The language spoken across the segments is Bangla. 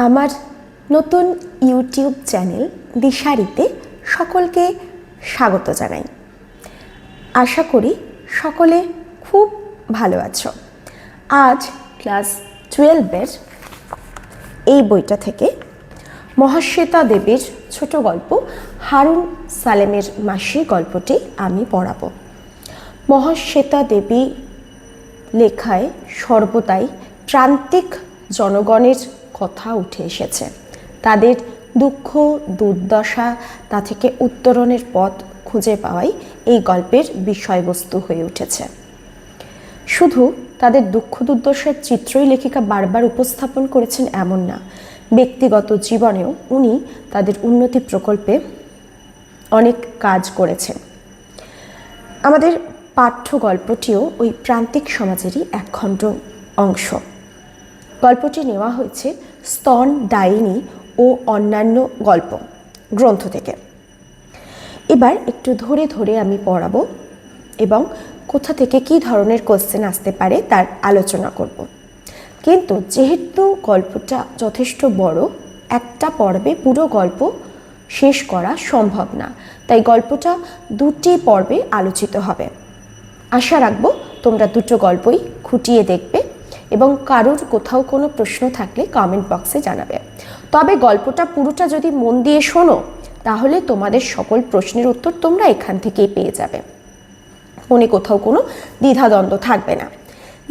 আমার নতুন ইউটিউব চ্যানেল দিশারিতে সকলকে স্বাগত জানাই। আশা করি সকলে খুব ভালো আছো। আজ ক্লাস 12-এর এই বইটা থেকে মহাশ্বেতা দেবীর ছোট গল্প হারুন সালেমের মাসি গল্পটি আমি পড়াবো। মহাশ্বেতা দেবী লেখায় সর্বদাই প্রান্তিক জনগণের কথা উঠে এসেছে। তাদের দুঃখ দুর্দশা তা থেকে উত্তরণের পথ খুঁজে পাওয়াই এই গল্পের বিষয়বস্তু হয়ে উঠেছে। শুধু তাদের দুঃখ দুর্দশার চিত্রই লেখিকা বারবার উপস্থাপন করেছেন এমন না, ব্যক্তিগত জীবনেও উনি তাদের উন্নতি প্রকল্পে অনেক কাজ করেছেন। আমাদের পাঠ্য গল্পটিও ওই প্রান্তিক সমাজেরই একখণ্ড অংশ। গল্পটি নেওয়া হয়েছে স্তন ডাইনি ও অন্যান্য গল্প গ্রন্থ থেকে। এবার একটু ধরে ধরে আমি পড়াবো এবং কোথা থেকে কী ধরনের কোশ্চেন আসতে পারে তার আলোচনা করব। কিন্তু যেহেতু গল্পটা যথেষ্ট বড়, একটা পর্বে পুরো গল্প শেষ করা সম্ভব না, তাই গল্পটা দুটি পর্বে আলোচিত হবে। আশা রাখবো তোমরা দুটো গল্পই খুঁটিয়ে দেখবে এবং কারোর কোথাও কোনো প্রশ্ন থাকলে কমেন্ট বক্সে জানাবে। তবে গল্পটা পুরোটা যদি মন দিয়ে শোনো তাহলে তোমাদের সকল প্রশ্নের উত্তর তোমরা এখান থেকেই পেয়ে যাবে, মনে কোথাও কোনো দ্বিধাদ্বন্দ্ব থাকবে না।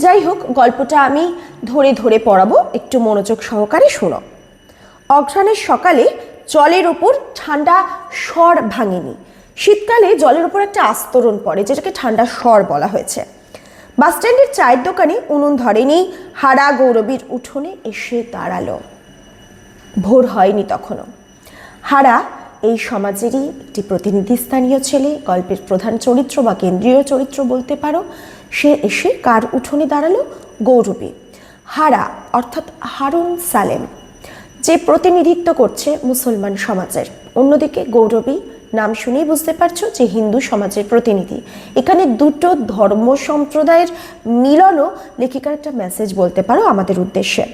যাই হোক, গল্পটা আমি ধরে ধরে পড়াবো, একটু মনোযোগ সহকারে শোনো। অঘ্রাণের সকালে জলের ওপর ঠান্ডা স্বর ভাঙেনি। শীতকালে জলের ওপর একটা আস্তরণ পড়ে, যেটাকে ঠান্ডা স্বর বলা হয়েছে। বাসস্ট্যান্ডের চায়ের দোকানে উনুন ধরেনি। হারা গৌরবীর উঠোনে এসে দাঁড়ালো। ভোর হয়নি তখনও। হারা এই সমাজেরই একটি প্রতিনিধি স্থানীয় ছেলে, গল্পের প্রধান চরিত্র বা কেন্দ্রীয় চরিত্র বলতে পারো। সে এসে কার উঠোনে দাঁড়ালো? গৌরবী। হারা অর্থাৎ হারুন সালেম, যে প্রতিনিধিত্ব করছে মুসলমান সমাজের। অন্যদিকে গৌরবী নাম শুনেই বুঝতে পারছো যে হিন্দু সমাজের প্রতিনিধি। এখানে দুটো ধর্ম সম্প্রদায়ের মিলনও লেখিকার একটা মেসেজ বলতে পারো আমাদের উদ্দেশ্যে।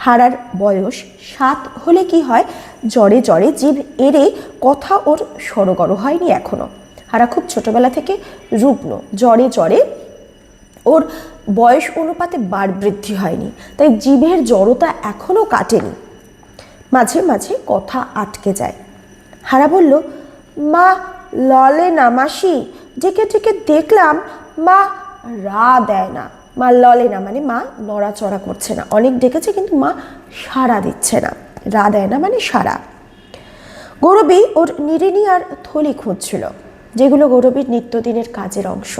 হারার বয়স 7 হলে কি হয়, জ্বরে জ্বরে জীব এড়ে কথা ওর সড়গড় হয়নি এখনো। হারা খুব ছোটবেলা থেকে রুগ্ন, জ্বরে জ্বরে ওর বয়স অনুপাতে বার বৃদ্ধি হয়নি, তাই জীবের জড়তা এখনো কাটেনি। মাঝে মাঝে কথা আটকে যায়। হারা বলল, মা ললে না মাসি, ডেকে ডেকে দেখলাম মা রা দেয় না। মা ললে না মানে মা নড়াচড়া করছে না। অনেক ডেকেছে কিন্তু মা সাড়া দিচ্ছে না। রা দেয় না মানে সাড়া। গৌরবী ওর নিরিনি আর থলি খুঁজছিল, যেগুলো গৌরবীর নিত্যদিনের কাজের অংশ।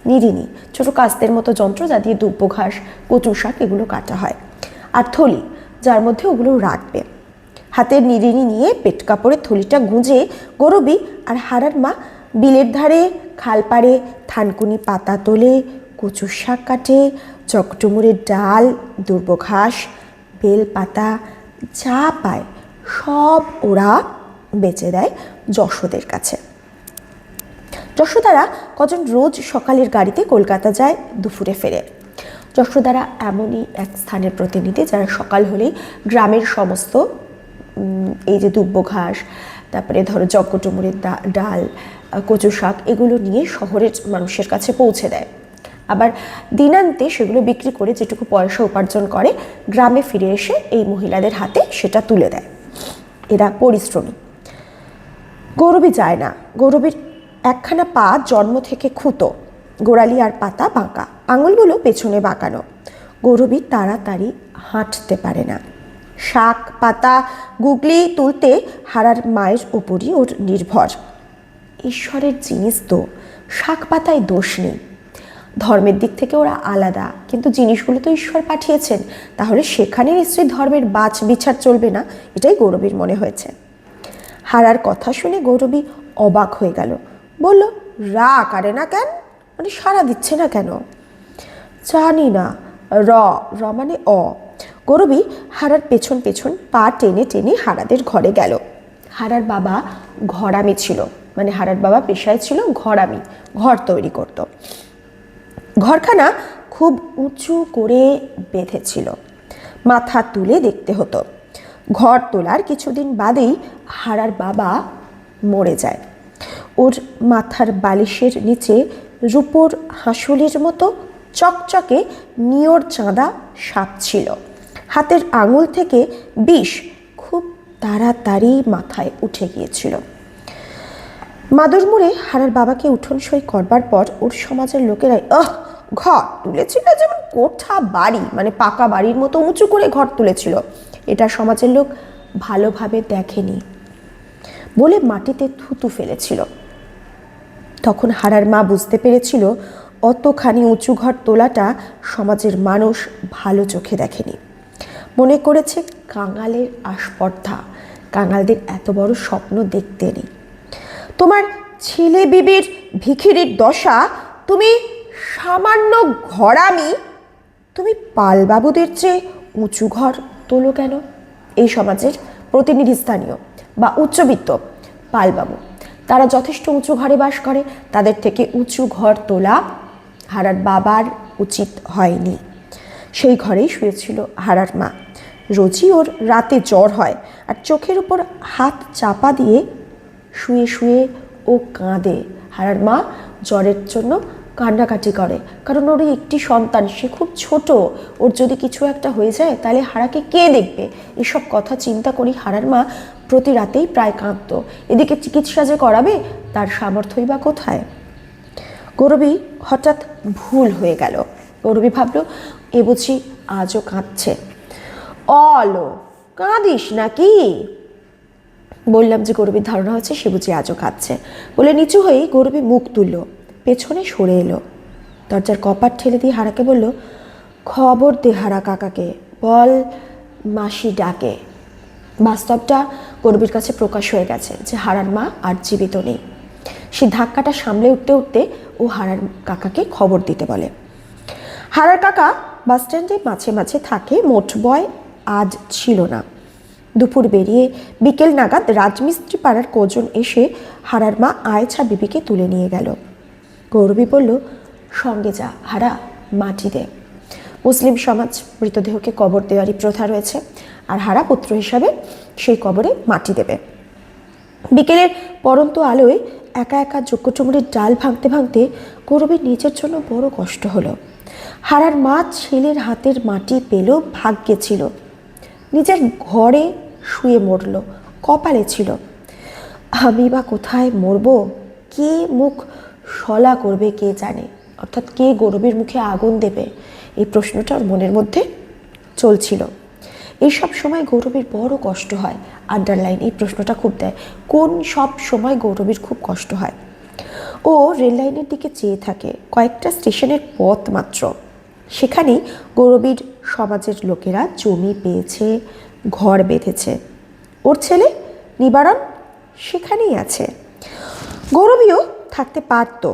নিরিনি ছোট কাস্তের মতো যন্ত্র, যা দিয়ে দুব্বো ঘাস, কচু শাক এগুলো কাটা হয়, আর থলি যার মধ্যে ওগুলো রাখবে। হাতের নিরিনি নিয়ে পেট কাপড়ে থলিটা গুঁজে গৌরবী আর হারার মা বিলের ধারে খাল পাড়ে থানকুনি পাতা তোলে, কচু শাক কাটে, চকটুমুরের ডাল, দুর্ব ঘাস, বেল পাতা যা পায় সব ওরা বেচে দেয় যশোদের কাছে। যশোদারা কজন রোজ সকালের গাড়িতে কলকাতা যায়, দুপুরে ফেরে। যশোদারা এমনই এক স্থানের প্রতিনিধি যারা সকাল হলেই গ্রামের সমস্ত এই যে দুব্ব ঘাস, তারপরে ধরো জগটুমুরের ডাল, কচু শাক এগুলো নিয়ে শহরের মানুষের কাছে পৌঁছে দেয়। আবার দিনান্তে সেগুলো বিক্রি করে যেটুকু পয়সা উপার্জন করে গ্রামে ফিরে এসে এই মহিলাদের হাতে সেটা তুলে দেয়। এরা পরিশ্রমী। গৌরবী যায় না। গৌরবীর একখানা পা জন্ম থেকে খুঁতো, গোড়ালি আর পাতা বাঁকা, আঙুলগুলো পেছনে বাঁকানো। গৌরবী তাড়াতাড়ি হাঁটতে পারে না। শাক পাতা গুগলি তুলতে হারার মায়ের ওপরই ওর নির্ভর। ঈশ্বরের জিনিস তো, শাক পাতায় দোষ নেই। ধর্মের দিক থেকে ওরা আলাদা, কিন্তু জিনিসগুলো তো ঈশ্বর পাঠিয়েছেন, তাহলে সেখানে নিশ্চয়ই ধর্মের বাছ বিচার চলবে না, এটাই গৌরবীর মনে হয়েছে। হারার কথা শুনে গৌরবী অবাক হয়ে গেল। বলল, রা কারে না কেন, মানে সাড়া দিচ্ছে না কেন? জানি না। র র মানে অ। গৌরবী হারার পেছন পেছন পা টেনে টেনে হারাদের ঘরে গেল। হারার বাবা ঘরামি ছিল, মানে হারার বাবা পেশায় ছিল ঘরামি, ঘর তৈরি করত। ঘরখানা খুব উঁচু করে বেঁধেছিল, মাথা তুলে দেখতে হতো। ঘর তোলার কিছুদিন বাদেই হারার বাবা মরে যায়। ওর মাথার বালিশের নিচে রূপোর হাঁসুলির মতো চকচকে নিয়র চাঁদা সাপ ছিল। হাতের আঙুল থেকে বিষ খুব তাড়াতাড়ি মাথায় উঠে গিয়েছিল। মাদুর মুড়ে হারার বাবাকে উঠোন সই করবার পর ওর সমাজের লোকেরাই ঘর তুলেছিল, যেমন কোঠা বাড়ি, মানে পাকা বাড়ির মতো উঁচু করে ঘর তুলেছিল, এটা সমাজের লোক ভালোভাবে দেখেনি বলে মাটিতে থুতু ফেলেছিল। তখন হারার মা বুঝতে পেরেছিল অতখানি উঁচু ঘর তোলাটা সমাজের মানুষ ভালো চোখে দেখেনি। মনে করেছে কাঙালের আস্পর্ধা, কাঙালদের এত বড় স্বপ্ন দেখতে নেই। তোমার ছেলে বিবির ভিখিরির দশা, তুমি সামান্য ঘরামি, তুমি পালবাবুদের চেয়ে উঁচু ঘর তোলো কেন? এই সমাজের প্রতিনিধি স্থানীয় বা উচ্চবিত্ত পালবাবু, তারা যথেষ্ট উঁচু ঘরে বাস করে, তাদের থেকে উঁচু ঘর তোলা হারার বাবার উচিত হয়নি। সেই ঘরেই শুয়েছিল হারার মা। রোজই ওর রাতে জ্বর হয় আর চোখের উপর হাত চাপা দিয়ে শুয়ে শুয়ে ও কাঁদে। হারার মা জ্বরের জন্য কান্নাকাটি করে, কারণ ওর একটি সন্তান, সে খুব ছোট, ওর যদি কিছু একটা হয়ে যায় তাহলে হারাকে কে দেখবে? এসব কথা চিন্তা করি হারার মা প্রতি রাতেই প্রায় কাঁদত। এদিকে চিকিৎসা যে করাবে তার সামর্থ্যই বা কোথায়। গৌরবী হঠাৎ ভুল হয়ে গেল। গৌরবী ভাবল এ বুঝি আজও কাঁদছে। অলো, কাঁদিস নাকি? বললাম যে গৌরবীর ধারণা হচ্ছে সে বুঝি আজও কাঁদছে। বলে নিচু হয়েই গৌরবী মুখ তুলল, পেছনে সরে এলো। দরজার কপাট ঠেলে দিয়ে হারাকে বলল, খবর দে হারা কাকাকে, বল মাসি ডাকে। বাস্তবটা গৌরবীর কাছে প্রকাশ হয়ে গেছে যে হারার মা আর জীবিত নেই। সে ধাক্কাটা সামলে উঠতে উঠতে ও হারার কাকাকে খবর দিতে বলে। হারার কাকা বাস স্ট্যান্ডে মাঝে মাঝে থাকে, মোট বয় আজ ছিল না। দুপুর বেরিয়ে বিকেল নাগাদ রাজমিস্ত্রি পাড়ার কজন এসে হারার মা আয়েছা বিবিকে তুলে নিয়ে গেল। গৌরবী বলল, সঙ্গে যা হারা, মাটি দে। মুসলিম সমাজ মৃতদেহকে কবর দেওয়ারই প্রথা রয়েছে, আর হারা পুত্র হিসাবে সেই কবরে মাটি দেবে। বিকেলের পরন্ত আলোয় একা একা যজ্ঞচুমড়ির ডাল ভাঙতে ভাঙতে গৌরবীর নিজের জন্য বড় কষ্ট হলো। হারার মা ছেলের হাতের মাটি পেল ভাগ্যে ছিল, নিজের ঘরে শুয়ে মরল, কপালে ছিল। আমি বা কোথায় মরব, কে মুখ শলা করবে কে জানে, অর্থাৎ কে গৌরবীর মুখে আগুন দেবে, এই প্রশ্নটা ওর মনের মধ্যে চলছিল। এইসব সময় গৌরবীর বড় কষ্ট হয়। আন্ডারলাইন এই প্রশ্নটা খুব দেয়, কোন সব সময় গৌরবীর খুব কষ্ট হয়। ও রেল লাইনের দিকে চেয়ে থাকে, কয়েকটা স্টেশনের পথ মাত্র। সেখানেই গৌরবীর সমাজের লোকেরা জমি পেয়েছে, ঘর বেঁধেছে। ওর ছেলে নিবারণ সেখানেই আছে। গৌরবীও থাকতে পারত,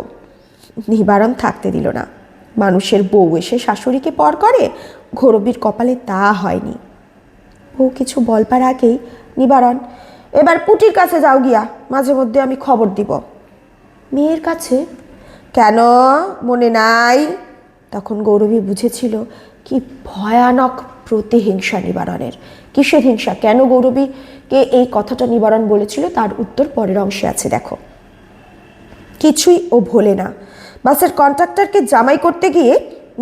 নিবারণ থাকতে দিল না। মানুষের বউ এসে শাশুড়িকে পর করে, গৌরবীর কপালে তা হয়নি। বউ কিছু বলবার আগেই নিবারণ, এবার পুটির কাছে যাও গিয়া, মাঝে মধ্যে আমি খবর দিব। মেয়ের কাছে কেন, মনে নাই? তখন গৌরবী বুঝেছিল কি ভয়ানক প্রতিহিংসা নিবারণের। কিসের হিংসা, কেন গৌরবীকে এই কথাটা নিবারণ বলেছিল তার উত্তর পরের অংশে আছে, দেখো। কিছুই ও ভোলে না। বাসের কন্ট্রাক্টরকে জামাই করতে গিয়ে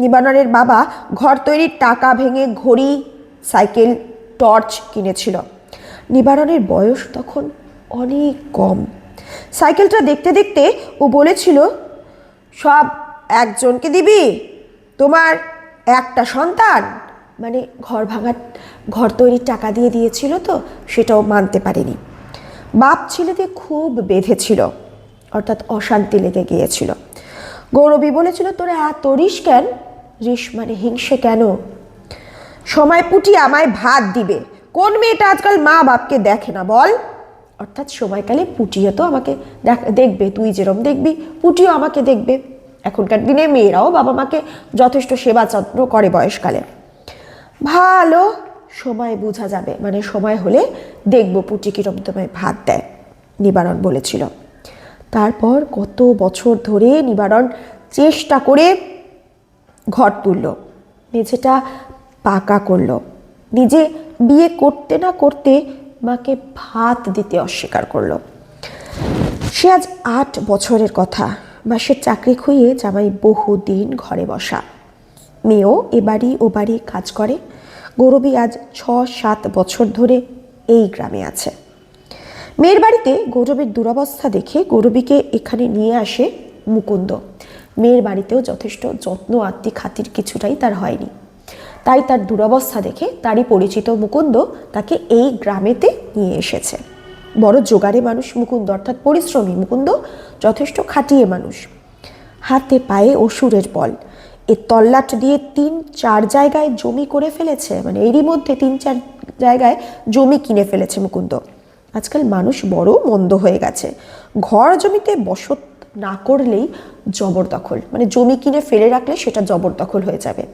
নিবারণের বাবা ঘর তৈরির টাকা ভেঙে ঘড়ি, সাইকেল, টর্চ কিনেছিল। নিবারণের বয়স তখন অনেক কম। সাইকেলটা দেখতে দেখতে ও বলেছিল, সব একজনকে দিবি, তোমার একটা সন্তান, মানে ঘর তৈরির টাকা দিয়ে দিয়েছিল তো, সেটাও মানতে পারেনি। বাপ ছেলেতে খুব বেঁধেছিল, অর্থাৎ অশান্তি লেগে গিয়েছিল। গৌরবী বলেছিল, তোরা এত রিস কেন? রিস মানে হিংসে কেন? সময় পুটি আমায় ভাত দিবে, কোন মেয়েটা আজকাল মা বাপকে দেখে না বল? অর্থাৎ সময়কালে পুটিও তো আমাকে দেখবে, তুই যেরম দেখবি পুটিও আমাকে দেখবে। এখনকার দিনে মেয়েরাও বাবা মাকে যথেষ্ট সেবা যত্ন করে বয়সকালে। ভালো, সময় বোঝা যাবে, মানে সময় হলে দেখবো পুটি কিরম তোমায় ভাত দেয়, নিবারণ বলেছিল। তারপর কত বছর ধরে নিবারণ চেষ্টা করে ঘর তুলল, মেঝেটা পাকা করলো, নিজে বিয়ে করতে না করতে মাকে ভাত দিতে অস্বীকার করলো। সে আজ 8 বছরের কথা, মাসের চাকরি খুইয়ে জামাই বহুদিন ঘরে বসা। মেয়েও এ বাড়ি ও বাড়ি কাজ করে। গৌরবী আজ 6-7 বছর ধরে এই গ্রামে আছে। মেয়ের বাড়িতে গৌরবীর দুরবস্থা দেখে গৌরবীকে এখানে নিয়ে আসে মুকুন্দ। মেয়ের বাড়িতেও যথেষ্ট যত্ন আত্মি খাতির কিছুটাই তার হয়নি, তাই তার দুরবস্থা দেখে তারই পরিচিত মুকুন্দ তাকে এই গ্রামেতে নিয়ে এসেছে। বড় জোগাড়ে মানুষ মুকুন্দ, অর্থাৎ পরিশ্রমী মুকুন্দ, যথেষ্ট খাটিয়ে মানুষ। হাতে পায়ে অসুরের বল। এ তল্লাট দিয়ে 3-4 জায়গায় জমি করে ফেলেছে, মানে এরই মধ্যে 3-4 জায়গায় জমি কিনে ফেলেছে মুকুন্দ। আজকাল মানুষ বড় মন্দ হয়ে গেছে, ঘর জমিতে বসত না করলেই জবরদখল, মানে জমি কিনে ফেলে রাখলে সেটা জবরদখল হয়ে যাবে।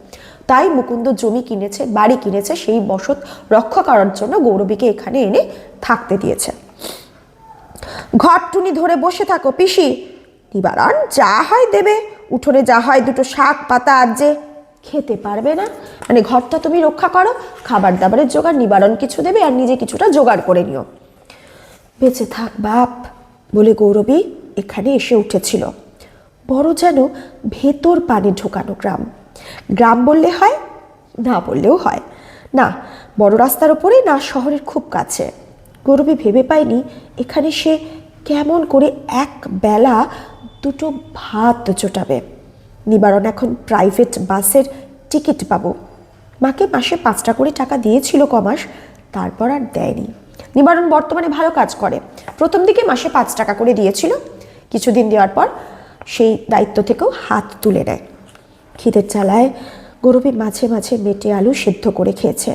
তাই মুকুন্দ জমি কিনেছে, বাড়ি কিনেছে, সেই বসত রক্ষা করার জন্য গৌরবীকে এখানে এনে থাকতে দিয়েছে। ঘরটুনি ধরে বসে থাকো পিসি, নিবারণ যা হয় দেবে, উঠোনে যা হয় দুটো শাক পাতা আজ যে খেতে পারবে না, মানে ঘরটা তুমি রক্ষা করো, খাবার দাবারের জোগাড় নিবারণ কিছু দেবে আর নিজে কিছুটা জোগাড় করে নিও। বেঁচে থাক বাপ বলে গৌরবী এখানে এসে উঠেছিল। বড় যেন ভেতর পানি ঢোকানো গ্রাম। গ্রাম বললে হয়, না বললেও হয় না, বড় রাস্তার ওপরে, না শহরের খুব কাছে। গৌরবী ভেবে পায়নি এখানে সে কেমন করে এক বেলা দুটো ভাত জোটাবে। নিবারণ এখন প্রাইভেট বাসের টিকিট পাবো। মাকে মাসে 5 করে টাকা দিয়েছিল কমাস, তারপর আর দেয়নি। নিবারণ বর্তমানে ভালো কাজ করে, প্রথম দিকে মাসে 5 টাকা করে দিয়েছিল, কিছুদিন দেওয়ার পর সেই দায়িত্ব থেকেও হাত তুলে নেয়। খিদের জ্বালায় গৌরবী মাঝে মাঝে মেটে আলু সেদ্ধ করে খেয়েছে।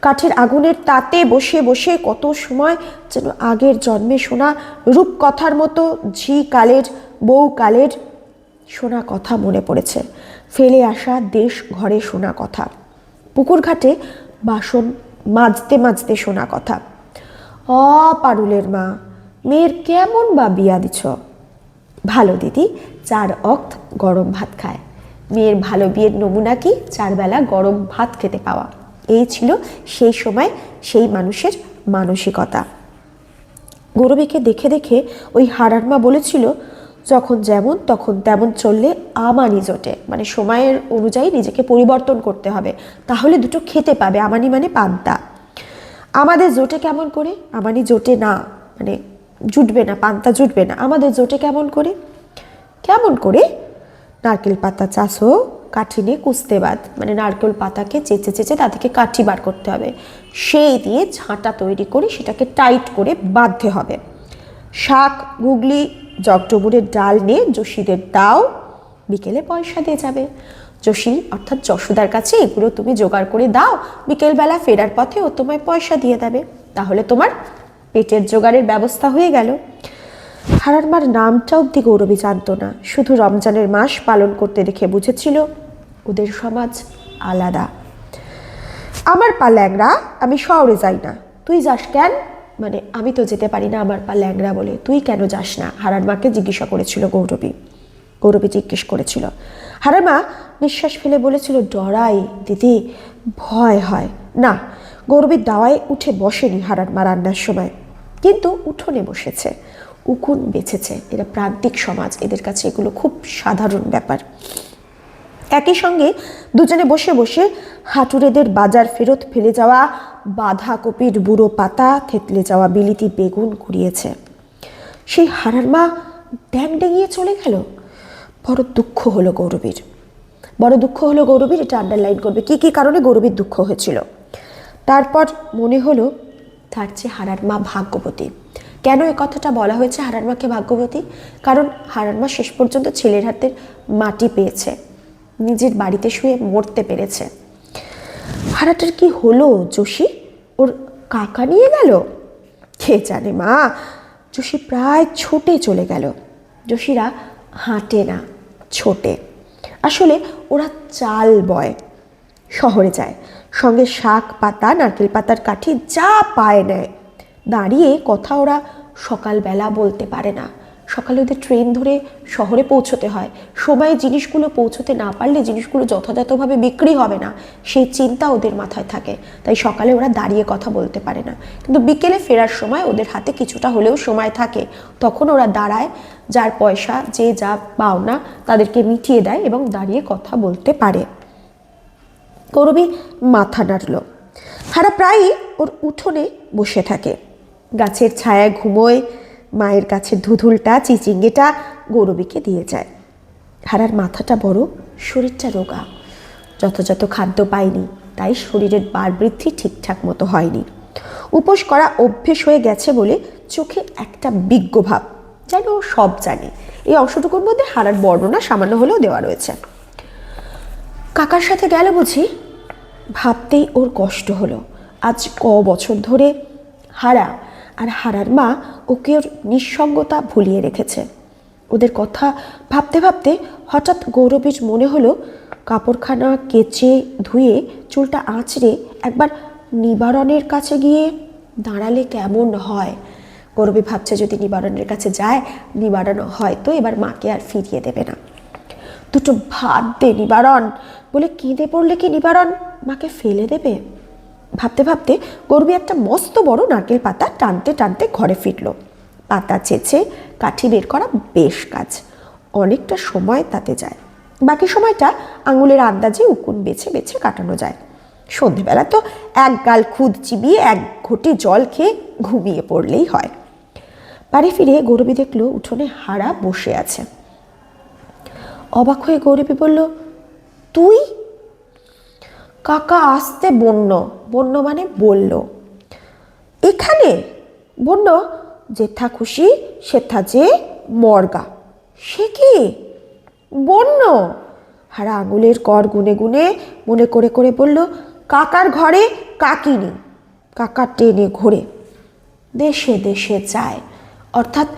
কাঠের আগুনের তাতে বসে বসে কত সময় যেন আগের জন্মে শোনা রূপকথার মতো ঝি কালের বউ কালের শোনা কথা মনে পড়েছে, ফেলে আসা দেশ ঘরে শোনা কথা, পুকুর ঘাটে বাসন মাজতে মাজতে শোনা কথা। পারুলের মা, মেয়ের কেমন বা বিয়া দিছ? ভালো দিদি, 4 অক্ত গরম ভাত খায়। মেয়ের ভালো বিয়ের নমুনা কি 4 বেলা গরম ভাত খেতে পাওয়া। এই ছিল সেই সময় সেই মানুষের মানসিকতা। গৌরবীকে দেখে দেখে ওই হারার মা বলেছিল, যখন যেমন তখন তেমন চললে আমানি জোটে, মানে সময়ের অনুযায়ী নিজেকে পরিবর্তন করতে হবে, তাহলে দুটো খেতে পাবে। আমানি মানে পান্তা। আমাদের জোটে কেমন করে? আমানি জোটে না, মানে জুটবে না, পান্তা জুটবে না। আমাদের জোটে কেমন করে? কেমন করে? নারকেল পাতা চাষও কাঠি নিয়ে কুস্তে বাদ, মানে নারকেল পাতাকে চেঁচে চেঁচে তাদেরকে কাঠি বার করতে হবে, সেই দিয়ে ঝাঁটা তৈরি করে সেটাকে টাইট করে বাঁধতে হবে। শাক গুগলি জগডুমুরের ডাল নিয়ে যোশীদের দাও, বিকেলে পয়সা দিয়ে যাবে। যোশী অর্থাৎ যশোদার কাছে এগুলো তুমি জোগাড় করে দাও, বিকেলবেলা ফেরার পথে ও তোমায় পয়সা দিয়ে দেবে, তাহলে তোমার পেটের জোগাড়ের ব্যবস্থা হয়ে গেল। হারার মার নামটা অব্দি গৌরবী জানত না, শুধু রমজানের মাস পালন করতে দেখে বুঝেছিল ওদের সমাজ আলাদা। আমার পা ল্যাংড়া, আমি শহরে যাই না। তুই যাস কেন? মানে আমি তো যেতে পারি না, আমার পা ল্যাংড়া বলে তুই কেন যাস না? হারার মাকে জিজ্ঞাসা করেছিল গৌরবী। গৌরবী জিজ্ঞেস করেছিল। হারার মা নিঃশ্বাস ফেলে বলেছিল, ডরাই দিদি, ভয় হয়। না, গৌরবীর দাওয়ায় উঠে বসেনি হারার মা রান্নার সময়, কিন্তু উঠোনে বসেছে, উকুন বেছেছে। এরা প্রান্তিক সমাজ, এদের কাছে এগুলো খুব সাধারণ ব্যাপার। একই সঙ্গে দুজনে বসে বসে হাঁটুরেদের বাজার ফেরত ফেলে যাওয়া বাঁধাকপির বুড়ো পাতা, থেতলে যাওয়া বিলিতি বেগুন কুড়িয়েছে। সেই হারার মা ড্যাং ডেঙিয়ে চলে গেল। বড় দুঃখ হলো গৌরবীর, বড় দুঃখ হলো গৌরবীর। এটা আন্ডারলাইন করবে, কি কি কারণে গৌরবীর দুঃখ হয়েছিল। তারপর মনে হলো তার চেয়ে হারার মা ভাগ্যবতী। কেন এ কথাটা বলা হয়েছে হারার মাকে ভাগ্যবতী? কারণ হারার মা শেষ পর্যন্ত ছেলের হাতের মাটি পেয়েছে, নিজের বাড়িতে শুয়ে মরতে পেরেছে। হারাটার কি হলো যোশী? ওর কাকা নিয়ে গেল? কে জানে মা। যোশী প্রায় ছুটে চলে গেল। যোশীরা হাঁটে না, ছোটে। আসলে ওরা চাল বয়, শহরে যায়, সঙ্গে শাক পাতা, নারকেল পাতার কাঠি যা পায় নেয়। দাঁড়িয়ে কথা ওরা সকালবেলা বলতে পারে না, সকালে ওদের ট্রেন ধরে শহরে পৌঁছতে হয়, সময়ে জিনিসগুলো পৌঁছতে না পারলে জিনিসগুলো যথাযথভাবে বিক্রি হবে না, সেই চিন্তা ওদের মাথায় থাকে। তাই সকালে ওরা দাঁড়িয়ে কথা বলতে পারে না, কিন্তু বিকেলে ফেরার সময় ওদের হাতে কিছুটা হলেও সময় থাকে, তখন ওরা দাঁড়ায়, যার পয়সা যে যা পাওনা তাদেরকে মিটিয়ে দেয় এবং দাঁড়িয়ে কথা বলতে পারে। গৌরবী মাথা নাড়ল। হারা প্রায়ই ওর উঠোনে বসে থাকে, গাছের ছায়ায় ঘুমোয়, মায়ের কাছে ধুধুলটা চিচিঙ্গেটা গৌরবীকে দিয়ে যায়। হারার মাথাটা বড়, শরীরটা রোগা, যথাযথ খাদ্য পায়নি, তাই শরীরের বার বৃদ্ধি ঠিকঠাক মতো হয়নি। উপোস করা অভ্যেস হয়ে গেছে বলে চোখে একটা বিজ্ঞ ভাব, যেন ও সব জানে। এই অংশটুকুর মধ্যে হারার বর্ণনা সামান্য হলেও দেওয়া রয়েছে। কাকার সাথে গেল বুঝি, ভাবতেই ওর কষ্ট হলো। আজ বছর ধরে হারা আর হারার মা ওকে ওর নিঃসঙ্গতা ভুলিয়ে রেখেছে। ওদের কথা ভাবতে ভাবতে হঠাৎ গৌরবীর মনে হলো কাপড়খানা কেচে ধুয়ে চুলটা আঁচড়ে একবার নিবারণের কাছে গিয়ে দাঁড়ালে কেমন হয়। গৌরবী ভাবছে যদি নিবারণের কাছে যায়, নিবারণ হয়তো এবার মাকে আর ফিরিয়ে দেবে না। দুটো ভাত দে নিবারণ বলে কেঁদে পড়লে কি নিবারণ মাকে ফেলে দেবে? ভাবতে ভাবতে গৌরবী একটা মস্ত বড় নারকেল পাতা টানতে টানতে ঘরে ফিরল। পাতা চেঁচে কাঠি বের করা বেশ কাজ, অনেকটা সময় তাতে যায়। বাকি সময়টা আঙুলের আন্দাজে উকুন বেছে বেছে কাটানো যায়। সন্ধেবেলা তো এক গাল খুদ চিবিয়ে এক ঘটি জল খেয়ে ঘুমিয়ে পড়লেই হয়। বাড়ি ফিরে গৌরবী দেখলো উঠোনে হারা বসে আছে। অবাক হয়ে গৌরবী বলল, তুই? কাকা আসতে বন্য, বন্য মানে বলল। এখানে? বন্য যেথা খুশি সেথা যে মর্গা। সে কি বন্য? হারা আঙুলের কর গুনে গুনে মনে করে করে বলল, কাকার ঘরে কাকিনি, কাকা টেনে ঘোরে, দেশে দেশে যায়। অর্থাৎ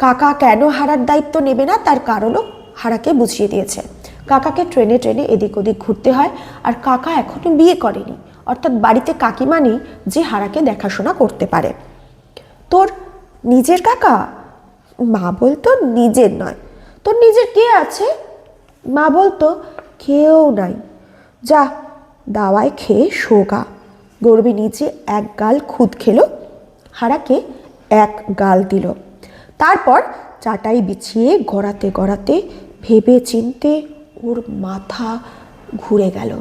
কাকা কেন হারার দায়িত্ব নেবে না তার কারণও হারাকে বুঝিয়ে দিয়েছে। কাকাকে ট্রেনে ট্রেনে এদিক ওদিক ঘুরতে হয়, আর কাকা এখনো বিয়ে করেনি, অর্থাৎ বাড়িতে কাকিমা নেই যে হারাকে দেখাশোনা করতে পারে। তোর নিজের কাকা? মা বলতো নিজের নয়। তোর নিজের কে আছে? মা বলতো কেউ নাই, যা দাওয়ায় খেয়ে শোগা। গৌরবী নিজে এক গাল খুদ খেলো, হারাকে এক গাল দিল। তারপর চাটাই বিছিয়ে গড়াতে গড়াতে ভেবে চিনতে ওর মাথা ঘুরে গেল।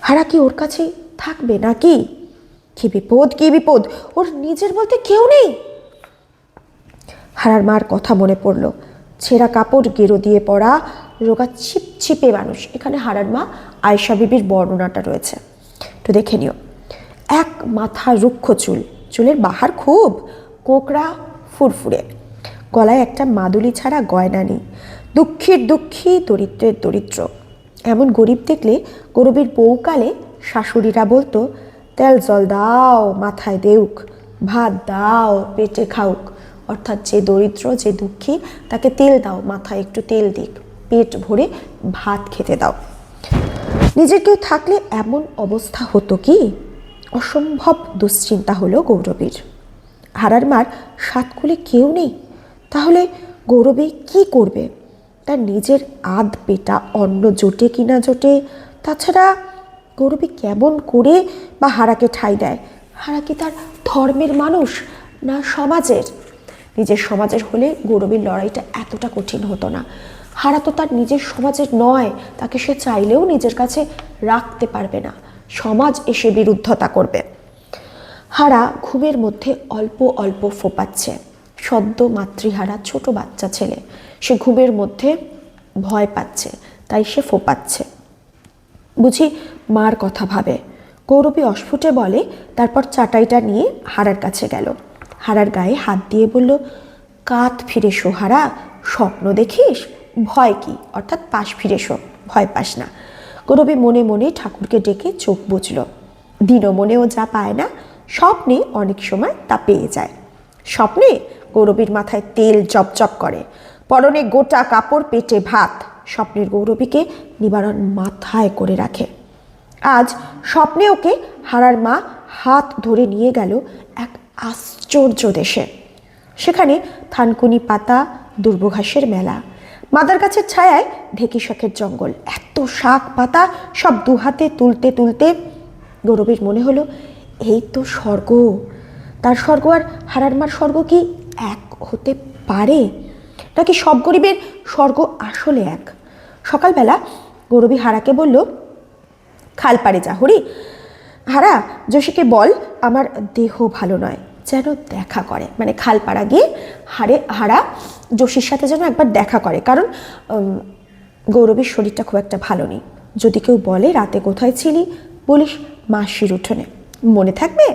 হারা কি ওর কাছে থাকবে নাকি? কি বিপদ, কি বিপদ! ওর নিজের বলতে কেউ নেই। হারার মার কথা মনে পড়ল। ছেঁড়া কাপড়, গেরো দিয়ে পড়া, রোগা ছিপছিপে মানুষ। এখানে হারার মা আয়েশা বিবির বর্ণনাটা রয়েছে, একটু দেখে নিও। এক মাথা রুক্ষ চুল, চুলের বাহার খুব কোঁকড়া ফুরফুরে, গলায় একটা মাদুলি ছাড়া গয়না নেই। দুঃখীর দুঃখী, দরিদ্রের দরিদ্র। এমন গরিব দেখলে গৌরবীর বউকালে শাশুড়িরা বলতো, তেল জল দাও মাথায় দেউক, ভাত দাও পেটে খাউক। অর্থাৎ যে দরিদ্র, যে দুঃখী, তাকে তেল দাও, মাথায় একটু তেল দিক, পেট ভরে ভাত খেতে দাও। নিজের কেউ থাকলে এমন অবস্থা হতো কি? অসম্ভব দুশ্চিন্তা হলো গৌরবীর। হারার মার সাতকুলে কেউ নেই, তাহলে গৌরবী কি করবে? তার নিজের আধ পেটা অন্ন জোটে কিনা জোটে, তাছাড়া গৌরবী কেমন করে বা হারাকে ঠাঁই দেয়? হারা কি তার ধর্মের মানুষ না সমাজের? নিজের সমাজের হলে গৌরবীর লড়াইটা এতটা কঠিন হতো না। হারা তো তার নিজের সমাজের নয়, তাকে সে চাইলেও নিজের কাছে রাখতে পারবে না, সমাজ এসে বিরুদ্ধতা করবে। হারা ঘুমের মধ্যে অল্প অল্প ফোপাচ্ছে। সদ্য মাতৃহারা ছোট বাচ্চা ছেলে, সে ঘুমের মধ্যে ভয় পাচ্ছে, তাই সে ফোপাচ্ছে। বুঝি মার কথা ভাবে। গৌরবী অস্ফুটে বলে, তারপর চাটাইটা নিয়ে হারার কাছে গেল। হারার গায়ে হাত দিয়ে বলল, কাত ফিরে শো হারা, স্বপ্ন দেখিস? ভয় কি? অর্থাৎ পাশ ফিরে শো, ভয় পাস না। গৌরবী মনে মনে ঠাকুরকে ডেকে চোখ বুঝল। দিনও মনেও যা পায় না, স্বপ্নে অনেক সময় তা পেয়ে যায়। স্বপ্নে গৌরবীর মাথায় তেল জপজপ করে, পরনে গোটা কাপড়, পেটে ভাত। স্বপ্নের গৌরবীকে নিবারণ মাথায় করে রাখে। আজ স্বপ্নে ওকে হারার মা হাত ধরে নিয়ে গেল এক আশ্চর্য দেশে। সেখানে থানকুনি পাতা, দুর্বঘাসের মেলা, মাদার গাছের ছায়ায় ঢেকি শাকের জঙ্গল, এত শাক পাতা সব দুহাতে তুলতে তুলতে গৌরবের মনে হলো এই তো স্বর্গ। তার স্বর্গ আর হারার মার স্বর্গ কি এক হতে পারে, নাকি সব গরিবের স্বর্গ আসলে এক? সকালবেলা গৌরবী হারাকে বলল, খাল পাড়ে যা হরি, হারা যোশীকে বল আমার দেহ ভালো নয়, যেন দেখা করে। মানে খালপাড়া গিয়ে হারা যোশীর সাথে যেন একবার দেখা করে, কারণ গৌরবীর শরীরটা খুব একটা ভালো নেই। যদি কেউ বলে রাতে কোথায় ছিলি, বলিস মাসির উঠোনে, মনে থাকবে?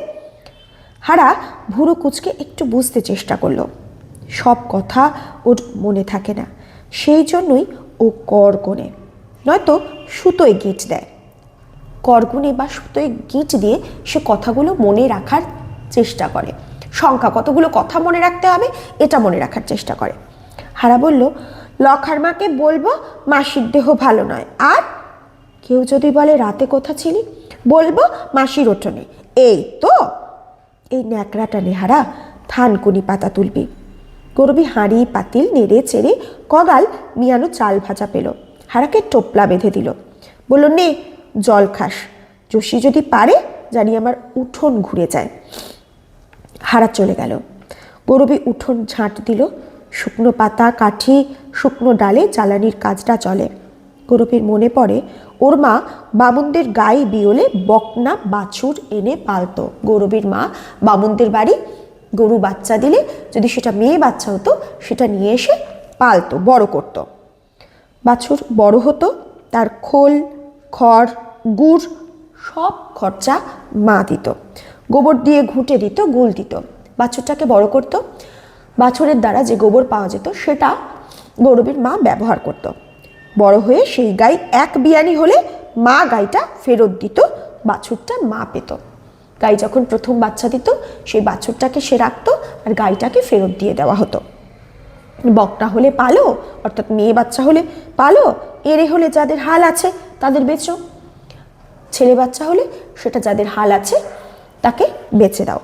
হারা ভুরু কুচকে একটু বুঝতে চেষ্টা করলো, সব কথা ওর মনে থাকে না, সেই জন্যই ও কর গোনে, নয়তো সুতোয় গিঁট দেয়। করগুনে বা সুতোয় গিঁট দিয়ে সে কথাগুলো মনে রাখার চেষ্টা করে, সংখ্যা কতগুলো কথা মনে রাখতে হবে এটা মনে রাখার চেষ্টা করে। হারা বলল, লখার মাকে বলবো মাসির দেহ ভালো নয়, আর কেউ যদি বলে রাতে কোথা ছিলি, বলবো মাসির উঠোনে। এই তো, এই ন্যাকড়াটা নেহারা থানকুনি পাতা তুলবি। গৌরবী হাঁড়ি পাতিল নেড়ে চেড়ে কগাল মিয়ানো চাল ভাজা পেল, হারাকে টোপলা বেঁধে দিল, বলল, নে জল খাস, যোশী যদি পারে জানি আমার উঠোন ঘুরে যায়। হারা চলে গেল। গৌরবী উঠোন ঝাঁট দিল, শুকনো পাতা কাঠি শুকনো ডালে জ্বালানির কাজটা চলে। গৌরবীর মনে পড়ে ওর মা বামুনদের গায়ে বিয়োলে বকনা বাছুর এনে পালতো। গৌরবীর মা বামুনদের বাড়ি গরু বাচ্চা দিলে যদি সেটা মেয়ে বাচ্চা হতো সেটা নিয়ে এসে পালতো, বড় করতো। বাছুর বড় হতো, তার খোল খড় গুড় সব খরচা মা দিত, গোবর দিয়ে ঘুঁটে দিত, গুল দিত, বাছুরটাকে বড় করত। বাছুরের দ্বারা যে গোবর পাওয়া যেত সেটা গৌরবীর মা ব্যবহার করত। বড় হয়ে সেই গাই এক বিয়ানি হলে মা গাইটা ফেরত দিত, বাছুরটা মা পেত। গাই যখন প্রথম বাচ্চা দিত সেই বাছুরটাকে সে রাখতো আর গাইটাকে ফেরত দিয়ে দেওয়া হতো। বকটা হলে পালো, অর্থাৎ মেয়ে বাচ্চা হলে পালো, এড়ে হলে যাদের হাল আছে তাদের বেচো, ছেলে বাচ্চা হলে সেটা যাদের হাল আছে তাকে বেচে দাও।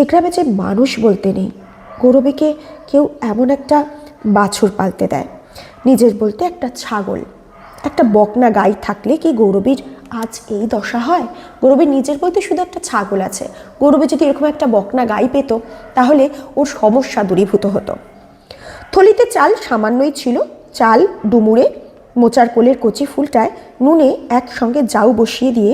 এ গ্রামে যে মানুষ বলতে নেই, গৌরবীকে কেউ এমন একটা বাছুর পালতে দেয়, নিজের বলতে একটা ছাগল, একটা বকনা গাই থাকলে কি গৌরবীর আজ এই দশা হয়? গৌরবীর নিজের বলতে শুধু একটা ছাগল আছে, গৌরবী যদি এরকম একটা বকনা গাই পেত তাহলে ওর সমস্যা দূরীভূত হতো। থলিতে চাল সামান্যই ছিল, চাল ডুমুরে মোচার কোলের কচি ফুলটায় নুনে একসঙ্গে জাউ বসিয়ে দিয়ে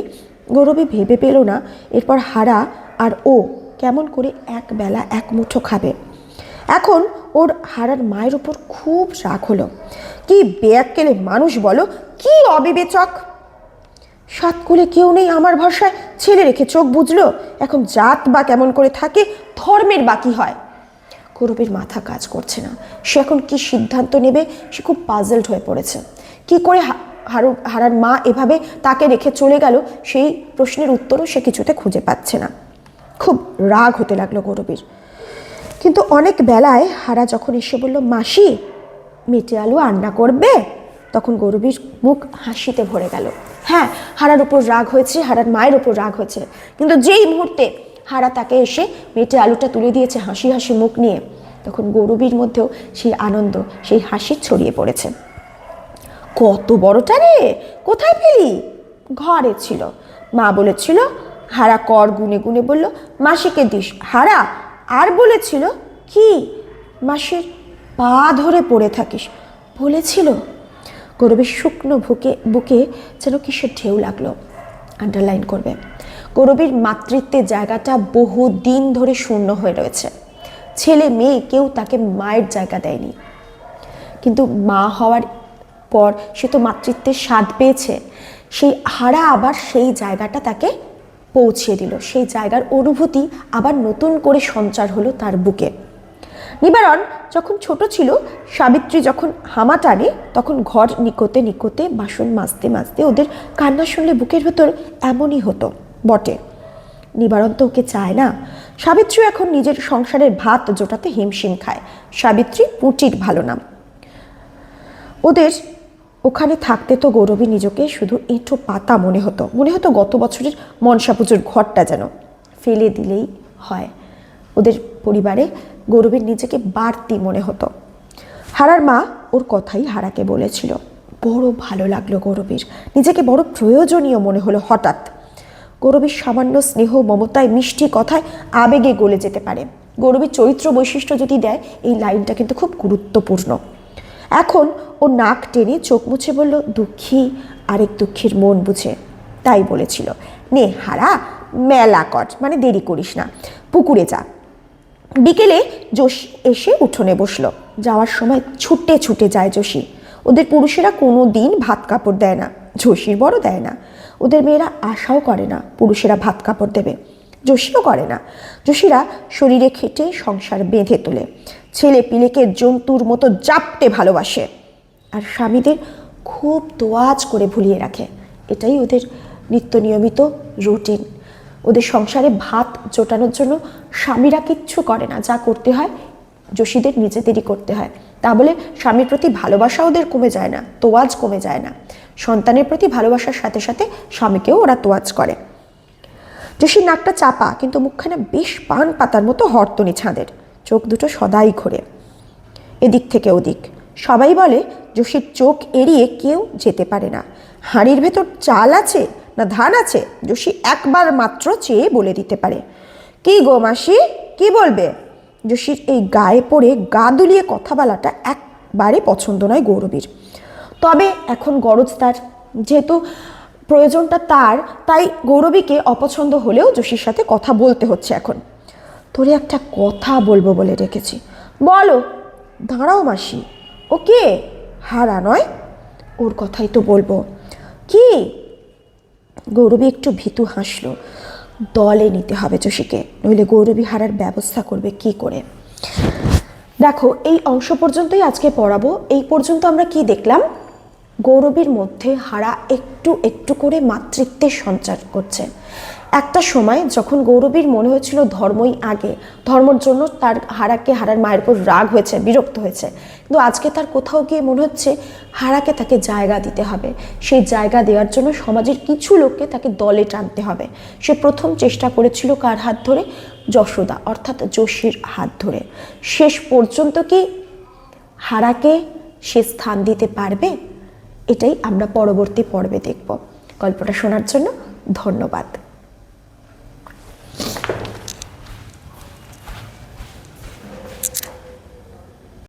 গৌরবী ভেবে পেল না এরপর হারা আর ও কেমন করে এক বেলা এক মুঠো খাবে। এখন ওর হারার মায়ের উপর খুব রাগ হলো। কি বেয়াক্কেলে মানুষ বলো, কি অবিবেচক! সাত কুলে কেউ নেই আমার ভরসায়, ছেলে রেখে চোখ বুঝলো, এখন জাত বা কেমন করে থাকে, ধর্মের বাকি হয়। গৌরবীর মাথা কাজ করছে না, সে এখন কি সিদ্ধান্ত নেবে সে খুব পাজলড হয়ে পড়েছে। কি করে হারার মা এভাবে তাকে রেখে চলে গেল সেই প্রশ্নের উত্তরও সে কিছুতে খুঁজে পাচ্ছে না। খুব রাগ হতে লাগলো গৌরবীর। কিন্তু অনেক বেলায় হারা যখন এসে বলল, মাসি মেটে আলু রান্না করবে, তখন গৌরবীর মুখ হাসিতে ভরে গেল। হ্যাঁ, হারার উপর রাগ হয়েছে, হারার মায়ের উপর রাগ হয়েছে, কিন্তু যেই মুহূর্তে হারা তাকে এসে মেটে আলুটা তুলে দিয়েছে হাসি হাসি মুখ নিয়ে, তখন গৌরবীর মধ্যেও সেই আনন্দ, সেই হাসি ছড়িয়ে পড়েছে। কত বড়টা রে, কোথায় পেলি? ঘরে ছিল, মা বলেছিল। হারা কর গুনে গুনে বলল, মাসিকে দিস। হারা আর বলেছিল কি, মাসির পা ধরে পড়ে থাকিস বলেছিল। গৌরবীর শুকনো বুকে যেন কিসের ঢেউ লাগলো। আন্ডারলাইন করবে, গৌরবীর মাতৃত্বের জায়গাটা বহু দিন ধরে শূন্য হয়ে রয়েছে। ছেলে মেয়ে কেউ তাকে মায়ের জায়গা দেয়নি, কিন্তু মা হওয়ার পর সে তো মাতৃত্বের স্বাদ পেয়েছে। সেই হারা আবার সেই জায়গাটা তাকে পৌঁছিয়ে দিল, সেই জায়গার অনুভূতি আবার নতুন করে সঞ্চার হলো তার বুকে। নিবারণ যখন ছোট ছিল, সাবিত্রী যখন হামা টানে, তখন ঘর নিকোতে নিকোতে বাসন মাজতে মাজতে ওদের কান্না শুনলে বুকের ভেতর এমনই হতো বটে। নিবারণ তো ওকে চায় না। সাবিত্রী এখন নিজের সংসারের ভাত জোটাতে হিমশিম খায়। সাবিত্রী পুটির ভালো নাম। ওদের ওখানে থাকতে তো গৌরবী নিজেকে শুধু এঁটো পাতা মনে হতো গত বছরের মনসা পুজোর ঘরটা যেন ফেলে দিলেই হয়। ওদের পরিবারে গৌরবের নিজেকে বাড়তি মনে হতো। হারার মা ওর কথাই হারাকে বলেছিল। বড় ভালো লাগলো গৌরবের, নিজেকে বড় প্রয়োজনীয় মনে হলো হঠাৎ। গৌরবের সামান্য স্নেহ, মমতায়, মিষ্টি কথায় আবেগে গলে যেতে পারে। গৌরবের চরিত্র বৈশিষ্ট্য যদি দেয়, এই লাইনটা কিন্তু খুব গুরুত্বপূর্ণ। এখন ও নাক টেনে চোখ মুছে বলল, দুঃখী আরেক দুঃখীর মন বুঝে। তাই বলেছিল, নে হারা মেলা কর, মানে দেরি করিস না, পুকুরে যা। বিকেলে যোশী এসে উঠোনে বসলো। যাওয়ার সময় ছুটে ছুটে যায় যোশী। ওদের পুরুষেরা কোনো দিন ভাত কাপড় দেয় না, যোশীর বড় দেয় না। ওদের মেয়েরা আশাও করে না পুরুষেরা ভাত কাপড় দেবে, যোশীও করে না। যোশীরা শরীরে খেটে সংসার বেঁধে তোলে, ছেলে পিলেকে জন্তুর মতো জাপটে ভালোবাসে, আর স্বামীদের খুব তোয়াজ করে ভুলিয়ে রাখে। এটাই ওদের নিত্য নিয়মিত রুটিন। ওদের সংসারে ভাত জোটানোর জন্য স্বামীরা কিচ্ছু করে না, যা করতে হয় যোশীদের নিজেদেরই করতে হয়। তা বলে স্বামীর প্রতি ভালোবাসা ওদের কমে যায় না, তোয়াজ কমে যায় না। সন্তানের প্রতি ভালোবাসার সাথে সাথে স্বামীকেও ওরা তোয়াজ করে। যোশীর নাকটা চাপা, কিন্তু মুখখানা বেশ পান পাতার মতো হরতনি ছাঁদের, চোখ দুটো সদাই ঘোরে এদিক থেকে ওদিক। সবাই বলে যোশীর চোখ এড়িয়ে কেউ যেতে পারে না। হাঁড়ির ভেতর চাল আছে না ধান আছে, যোশী একবার মাত্র চেয়ে বলে দিতে পারে। কি গো মাসি, কি বলবে? যোশীর এই গায়ে পড়ে গা দুলিয়ে কথা বলাটা একবারে পছন্দ নয় গৌরবীর। তবে এখন গরজ তার, যেহেতু প্রয়োজনটা তার, তাই গৌরবীকে অপছন্দ হলেও যোশীর সাথে কথা বলতে হচ্ছে এখন। তোরে একটা কথা বলবো বলে রেখেছি। বলো। দাঁড়াও মাসি, ও কে? হারা নয়? ওর কথাই তো বলবো। কি? গৌরবী একটু ভীতু হাসলো। দলে নিতে হবে যোশীকে, নইলে গৌরবী হারার ব্যবস্থা করবে কি করে। দেখো, এই অংশ পর্যন্তই আজকে পড়াবো। এই পর্যন্ত আমরা কি দেখলাম? গৌরবীর মধ্যে হারা একটু একটু করে মাতৃত্বের সঞ্চার করছে। একটা সময় যখন গৌরবীর মনে হয়েছিল ধর্মই আগে, ধর্মর জন্য তার হারার মায়ের উপর রাগ হয়েছে, বিরক্ত হয়েছে, কিন্তু আজকে তার কোথাও গিয়ে মনে হচ্ছে হারাকে তাকে জায়গা দিতে হবে। সেই জায়গা দেওয়ার জন্য সমাজের কিছু লোককে তাকে দলে টানতে হবে। সে প্রথম চেষ্টা করেছিল কার হাত ধরে? যশোদা অর্থাৎ যোশীর হাত ধরে। শেষ পর্যন্ত কি হারাকে সে স্থান দিতে পারবে? এটাই আমরা পরবর্তী পর্বে দেখব। গল্পটা শোনার জন্য ধন্যবাদ।